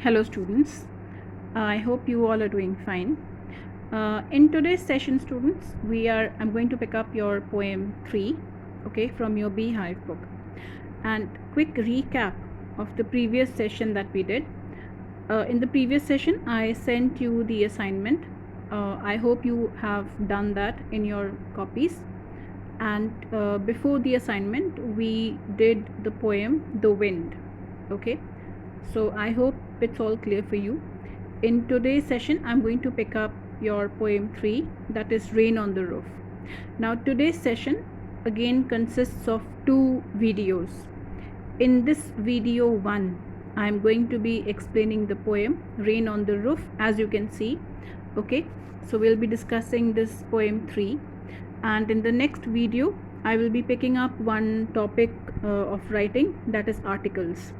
Hello students, I hope you all are doing fine. In today's session students, I'm going to pick up your poem 3, okay, from your Beehive book. And quick recap of the previous session that we did. In the previous session, I sent you the assignment. I hope you have done that in your copies. And before the assignment, we did the poem The Wind, okay. So I hope it's all clear for you. In today's session, I'm going to pick up your poem 3, that is Rain on the Roof. Now today's session again consists of 2 videos. In this video 1, I'm going to be explaining the poem Rain on the Roof, as you can see. Okay, so we'll be discussing this poem 3, and in the next video I will be picking up one topic of writing, that is articles.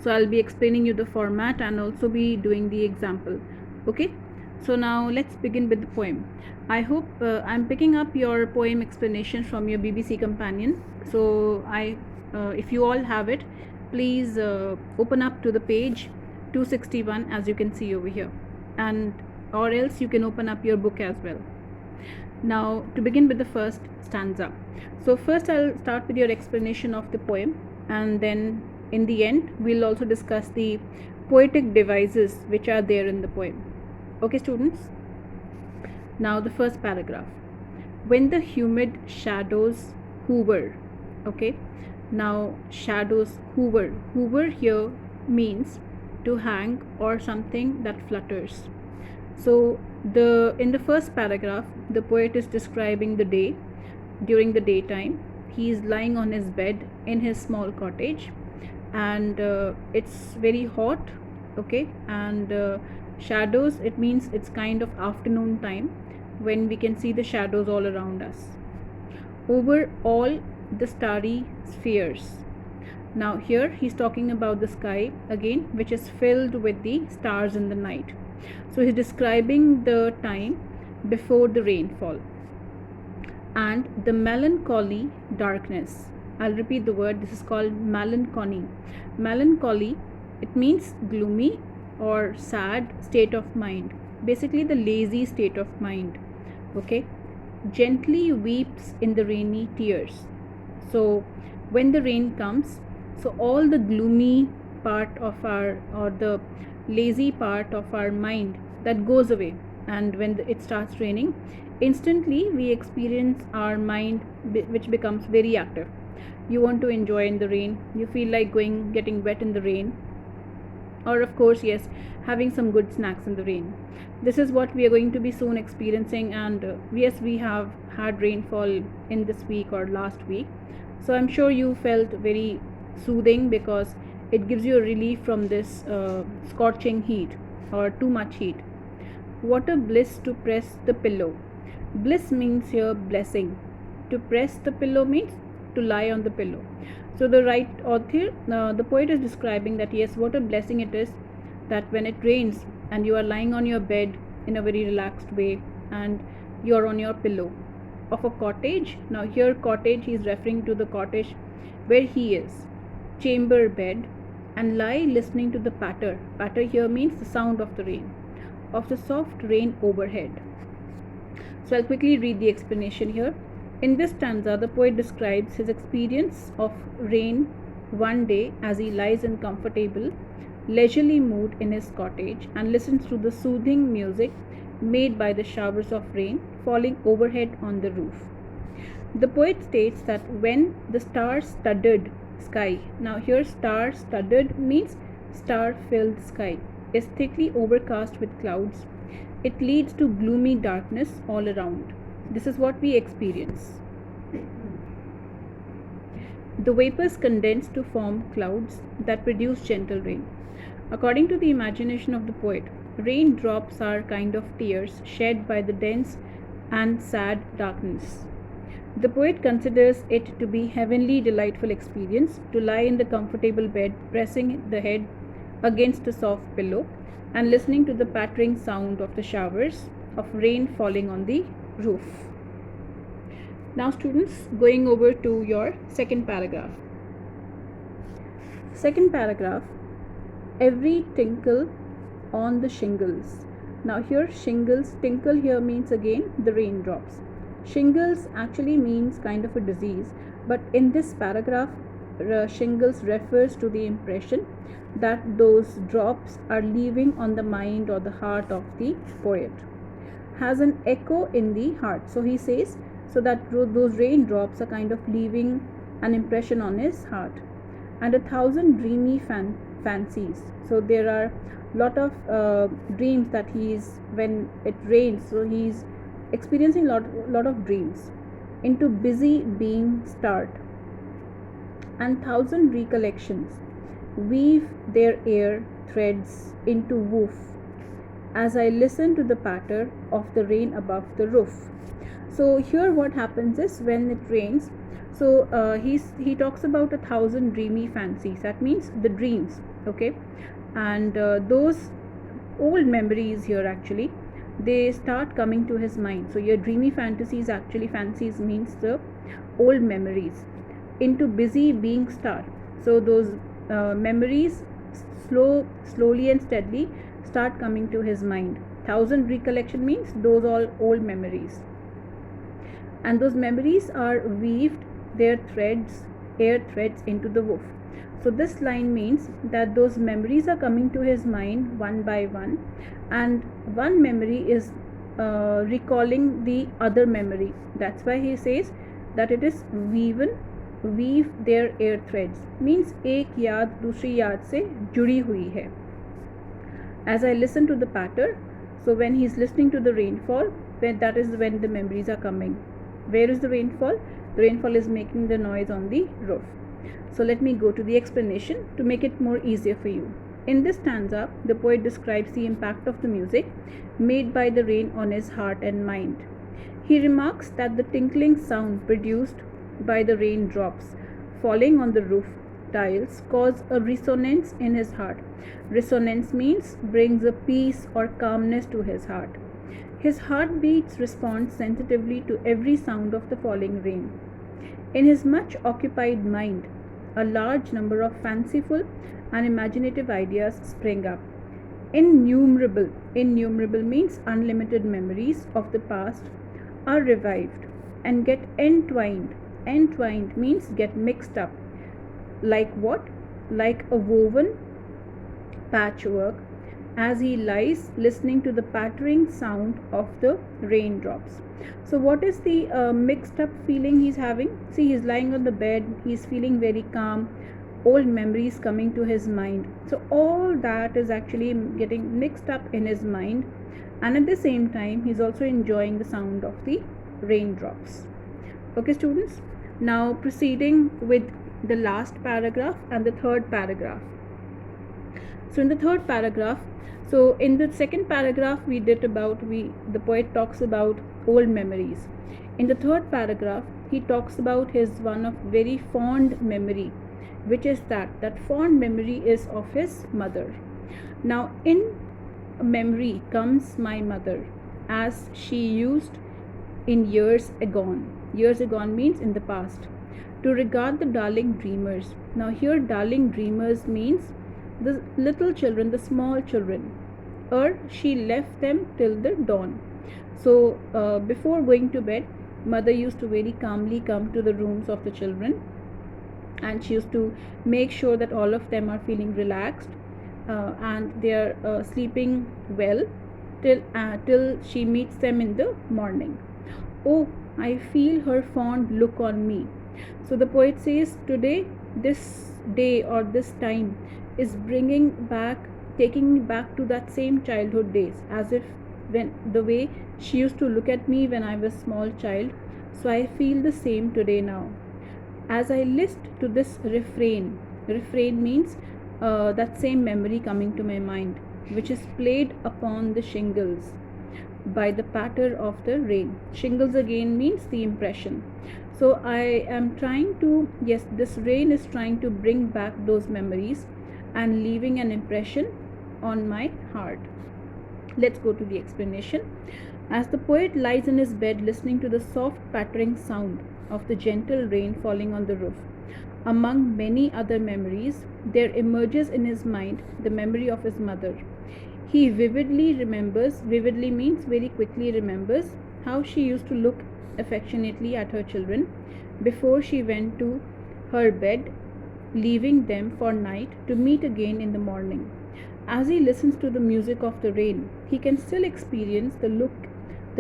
So I'll be explaining you the format and also be doing the example. Okay, so now let's begin with the poem. I hope I'm picking up your poem explanation from your BBC Companion. So if you all have it, please open up to the page 261, as you can see over here, and or else you can open up your book as well. Now to begin with the first stanza. So first I'll start with your explanation of the poem, and then in the end we'll also discuss the poetic devices which are there in the poem. Okay students, now the first paragraph. When the humid shadows hover. Okay, now shadows hover here means to hang or something that flutters. So in the first paragraph, the poet is describing the day. During the daytime, he is lying on his bed in his small cottage, and it's very hot. Okay, and shadows, it means it's kind of afternoon time when we can see the shadows all around us. Over all the starry spheres. Now here he's talking about the sky again, which is filled with the stars in the night. So he's describing the time before the rainfall and the melancholy darkness. I'll repeat the word. This is called melancholy. Melancholy, it means gloomy or sad state of mind. Basically the lazy state of mind. Okay, gently weeps in the rainy tears. So when the rain comes, so all the gloomy part of our, or the lazy part of our mind, that goes away, and when it starts raining, instantly we experience our mind which becomes very active. You want to enjoy in the rain, you feel like getting wet in the rain, or of course yes, having some good snacks in the rain. This is what we are going to be soon experiencing, and yes, we have had rainfall in this week or last week, so I'm sure you felt very soothing because it gives you a relief from this scorching heat or too much heat. What a bliss to press the pillow. Bliss means here blessing. To press the pillow means to lie on the pillow. So the right author, the poet is describing that yes, what a blessing it is that when it rains and you are lying on your bed in a very relaxed way and you are on your pillow of a cottage. Now here cottage, he is referring to the cottage where he is, chamber bed, and lie listening to the patter. Patter here means the sound of the rain, of the soft rain overhead. So I'll quickly read the explanation here. In this stanza, the poet describes his experience of rain one day as he lies in comfortable, leisurely mood in his cottage and listens to the soothing music made by the showers of rain falling overhead on the roof. The poet states that when the star-studded sky, now here star-studded means star-filled sky, is thickly overcast with clouds, it leads to gloomy darkness all around. This is what we experience. The vapors condense to form clouds that produce gentle rain. According to the imagination of the poet, raindrops are kind of tears shed by the dense and sad darkness. The poet considers it to be heavenly delightful experience to lie in the comfortable bed, pressing the head against a soft pillow and listening to the pattering sound of the showers of rain falling on the roof. Now students, going over to your second paragraph. Second paragraph, every tinkle on the shingles. Now here shingles, tinkle here means again the raindrops. Shingles actually means kind of a disease, but in this paragraph shingles refers to the impression that those drops are leaving on the mind or the heart of the poet. Has an echo in the heart. So he says, so that those raindrops are kind of leaving an impression on his heart. And 1,000 dreamy fancies. So there are lot of dreams that he's, when it rains, so he's experiencing lot of dreams. Into busy being start. And 1,000 recollections weave their air threads into woof as I listen to the patter of the rain above the roof. So here what happens is when it rains, so he talks about 1,000 dreamy fancies. That means the dreams, okay, and those old memories here actually they start coming to his mind. So your dreamy fantasies, actually fancies means the old memories. Into busy being start. So those memories slowly and steadily start coming to his mind. 1,000 recollection means those all old memories, and those memories are weaved their air threads into the woof. So this line means that those memories are coming to his mind one by one, and one memory is recalling the other memory. That's why he says that it is weave their air threads, means एक याद दूसरी याद से जुड़ी हुई है. As I listen to the patter, so when he is listening to the rainfall, that is when the memories are coming. Where is the rainfall? The rainfall is making the noise on the roof. So let me go to the explanation to make it more easier for you. In this stanza, the poet describes the impact of the music made by the rain on his heart and mind. He remarks that the tinkling sound produced by the raindrops falling on the roof tiles cause a resonance in his heart. Resonance means brings a peace or calmness to his heart. His heartbeats respond sensitively to every sound of the falling rain. In his much occupied mind, a large number of fanciful and imaginative ideas spring up. Innumerable means unlimited memories of the past are revived and get entwined. Entwined means get mixed up. Like what? Like a woven patchwork as he lies listening to the pattering sound of the raindrops. So what is the mixed up feeling he's having? See, he's lying on the bed, he's feeling very calm, old memories coming to his mind. So all that is actually getting mixed up in his mind, and at the same time he's also enjoying the sound of the raindrops. Okay students, now proceeding with the last paragraph and the third paragraph. So in the third paragraph, so in the second paragraph we did about the poet talks about old memories. In the third paragraph he talks about his one of very fond memory, which is that fond memory is of his mother. Now in memory comes my mother as she used in years agone. Years agone means in the past. To regard the darling dreamers. Now here darling dreamers means the little children, the small children, or she left them till the dawn. So before going to bed, mother used to very calmly come to the rooms of the children, and she used to make sure that all of them are feeling relaxed and they are sleeping well till she meets them in the morning. Oh, I feel her fond look on me. So the poet says today, this day or this time is taking me back to that same childhood days, as if when the way she used to look at me when I was small child. So I feel the same today now. As I list to this refrain means that same memory coming to my mind, which is played upon the shingles by the patter of the rain. Shingles again means the impression. So I am trying to, yes, this rain is trying to bring back those memories and leaving an impression on my heart. Let's go to the explanation. As the poet lies in his bed listening to the soft pattering sound of the gentle rain falling on the roof, Among many other memories, there emerges in his mind the memory of his mother. He vividly means very quickly remembers, how she used to look affectionately at her children before she went to her bed, leaving them for night to meet again in the morning. As he listens to the music of the rain, he can still experience the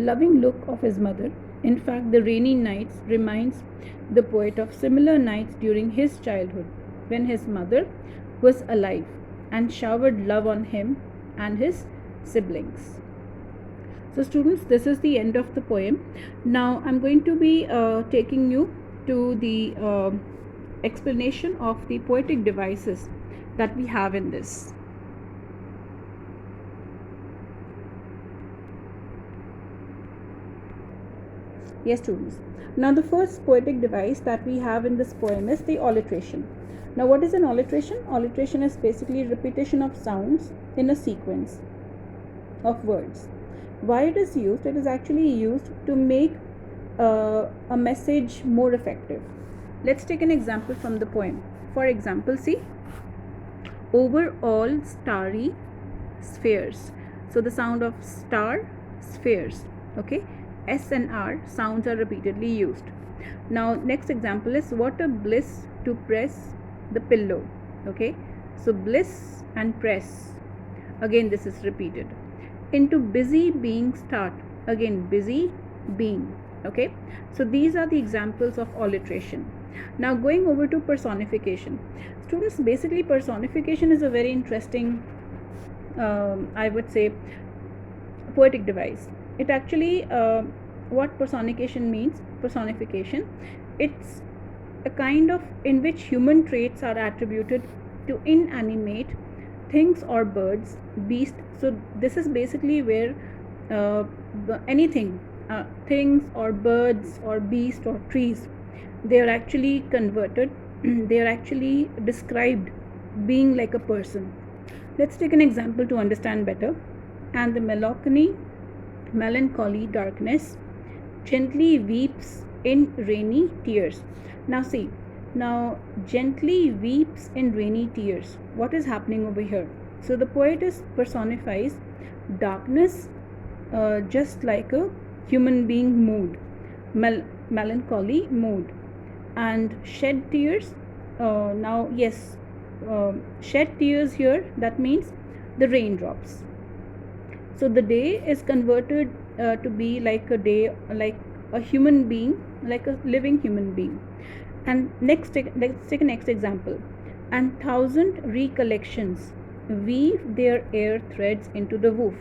loving look of his mother. In fact, the rainy nights reminds the poet of similar nights during his childhood, when his mother was alive and showered love on him and his siblings. So students, this is the end of the poem. Now I'm going to be taking you to the explanation of the poetic devices that we have in this. Yes, students. Now the first poetic device that we have in this poem is the alliteration. Now what is an alliteration? Alliteration is basically repetition of sounds in a sequence of words. Why it is used? It is actually used to make a message more effective. Let's take an example from the poem. For example, see, over all starry spheres. So the sound of star, spheres, okay. S and R sounds are repeatedly used. Now next example is, what a bliss to press the pillow, okay. So bliss and press, again this is repeated. Into busy being start, again busy being, okay. So these are the examples of alliteration. Now going over to personification. Students, basically personification is a very interesting I would say poetic device. It actually what personification means, it's a kind of in which human traits are attributed to inanimate things or birds, beasts. So this is basically where anything, things or birds or beasts or trees, they are actually converted they are actually described being like a person. Let's take an example to understand better. And the melancholy darkness gently weeps in rainy tears. Now see, now gently weeps in rainy tears. What is happening over here? So the poetess personifies darkness just like a human being mood, melancholy mood. And shed tears, now yes, shed tears here, that means the raindrops. So the day is converted to be like a day, like a human being, like a living human being. And let's take a next example. And thousand recollections weave their air threads into the woof.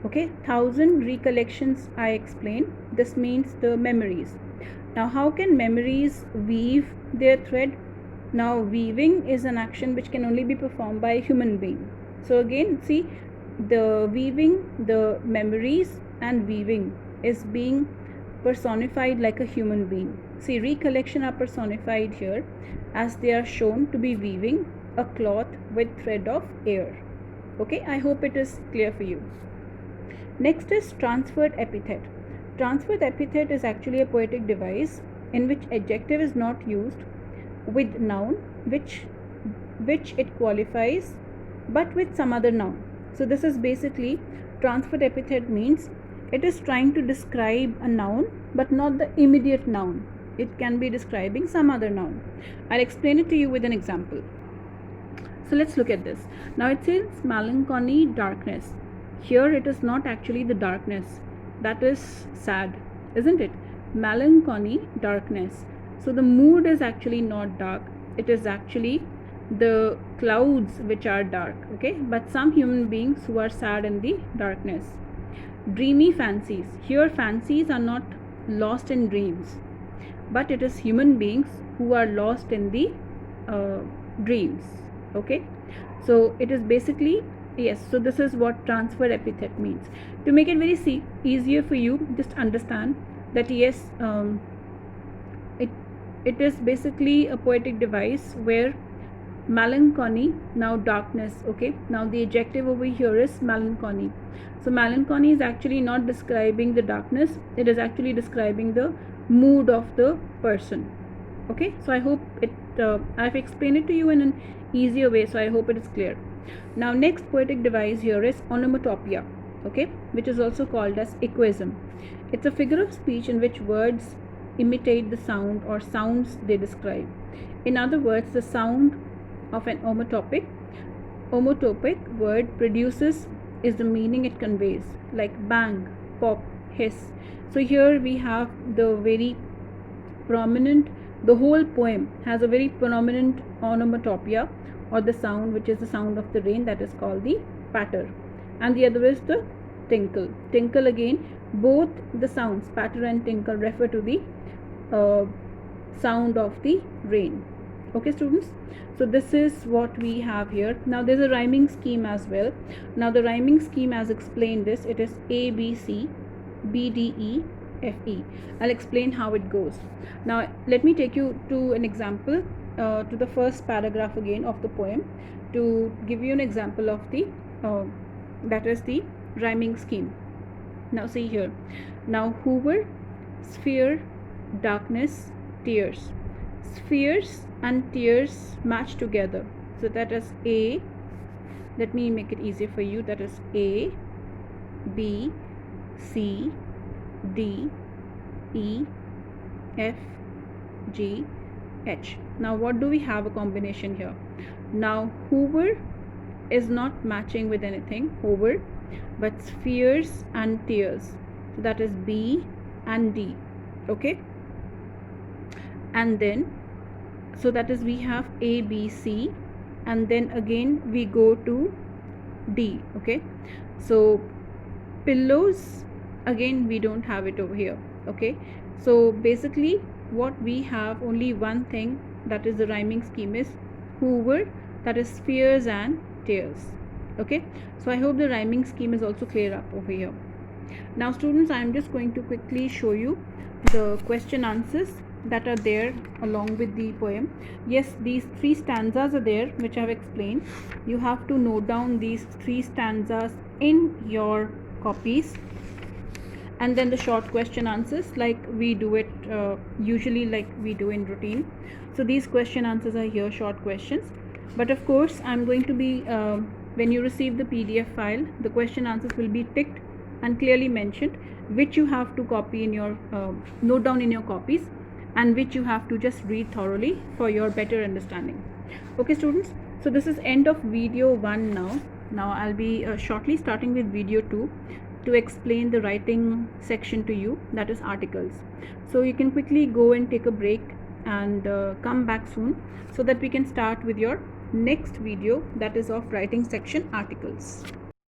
Okay, thousand recollections, I explained, this means the memories. Now how can memories weave their thread? Now weaving is an action which can only be performed by a human being. So again, see, the weaving, the memories and weaving is being personified like a human being. See, recollection are personified here as they are shown to be weaving a cloth with thread of air. Okay, I hope it is clear for you. Next is transferred epithet. Transferred epithet is actually a poetic device in which adjective is not used with noun which it qualifies, but with some other noun. So this is basically, transferred epithet means it is trying to describe a noun but not the immediate noun. It can be describing some other noun. I'll explain it to you with an example. So let's look at this. Now it says melancholy darkness. Here it is not actually the darkness, that is sad, isn't it? Melancholy darkness. So the mood is actually not dark, it is actually the clouds which are dark, okay. But some human beings who are sad in the darkness. Dreamy fancies. Here fancies are not lost in dreams, but it is human beings who are lost in the dreams, okay. So it is basically, yes, so this is what transfer epithet means. To make it very easier for you, just understand that yes, it is basically a poetic device where melancholy, now darkness, okay. Now the adjective over here is melancholy. So melancholy is actually not describing the darkness, it is actually describing the mood of the person, okay. So I hope it I've explained it to you in an easier way, so I hope it is clear. Now next poetic device here is onomatopoeia, okay, which is also called as echoism. It's a figure of speech in which words imitate the sound or sounds they describe. In other words, the sound of an onomatopic word produces is the meaning it conveys, like bang, pop, hiss. So here we have the very prominent, the whole poem has a very prominent onomatopoeia or the sound, which is the sound of the rain, that is called the patter, and the other is the tinkle. Tinkle again, both the sounds patter and tinkle refer to the sound of the rain. Okay students, so this is what we have here. Now there's a rhyming scheme as well. Now the rhyming scheme, as explained this, it is A B C B D E F E. I'll explain how it goes. Now let me take you to an example, to the first paragraph again of the poem, to give you an example of the that is the rhyming scheme. Now see here. Now Hoover, sphere, darkness, tears. Spheres and tears match together, so that is A. Let me make it easier for you. That is A, B, C, D, E, F, G, H. Now what do we have a combination here? Now Hoover is not matching with anything, Hoover, but spheres and tears, so that is B and D. Okay, and then so that is we have A, B, C, and then again we go to D. Okay, so pillows, again we don't have it over here. Okay, so basically what we have, only one thing, that is the rhyming scheme is Hoover, that is spheres and tears. Okay, so I hope the rhyming scheme is also clear up over here. Now students, I am just going to quickly show you the question answers that are there along with the poem. Yes, these 3 stanzas are there, which I have explained. You have to note down these 3 stanzas in your copies, and then the short question answers, like we do it usually, like we do in routine. So these question answers are here, short questions. But of course, I'm going to be when you receive the PDF file, the question answers will be ticked and clearly mentioned, which you have to copy in your note down in your copies, and which you have to just read thoroughly for your better understanding. Okay students, so this is end of video 1 now. Now I'll be shortly starting with video 2 to explain the writing section to you, that is articles. So you can quickly go and take a break and come back soon, so that we can start with your next video, that is of writing section articles.